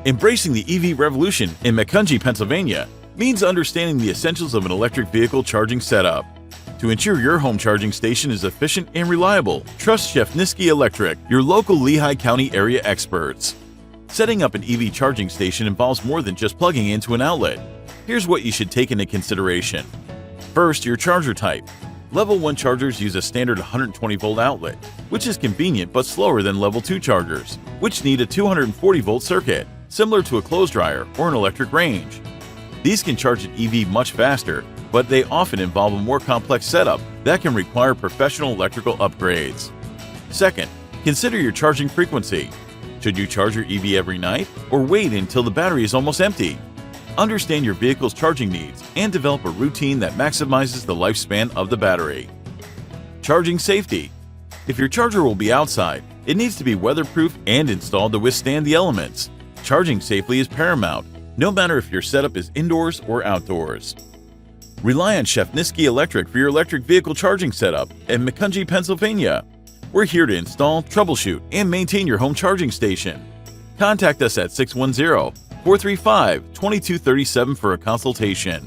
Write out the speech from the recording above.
Embracing the EV revolution in Macungie, Pennsylvania means understanding the essentials of an electric vehicle charging setup. To ensure your home charging station is efficient and reliable, trust Shafnisky Electric, your local Lehigh County area experts. Setting up an EV charging station involves more than just plugging into an outlet. Here's what you should take into consideration. First, your charger type. Level 1 chargers use a standard 120-volt outlet, which is convenient but slower than Level 2 chargers, which need a 240-volt circuit, similar to a clothes dryer or an electric range. These can charge an EV much faster, but they often involve a more complex setup that can require professional electrical upgrades. Second, consider your charging frequency. Should you charge your EV every night or wait until the battery is almost empty? Understand your vehicle's charging needs and develop a routine that maximizes the lifespan of the battery. Charging safety. If your charger will be outside, it needs to be weatherproof and installed to withstand the elements. Charging safely is paramount, no matter if your setup is indoors or outdoors. Rely on Shafnisky Electric for your electric vehicle charging setup in Macungie, Pennsylvania. We're here to install, troubleshoot, and maintain your home charging station. Contact us at 610-435-2237 for a consultation.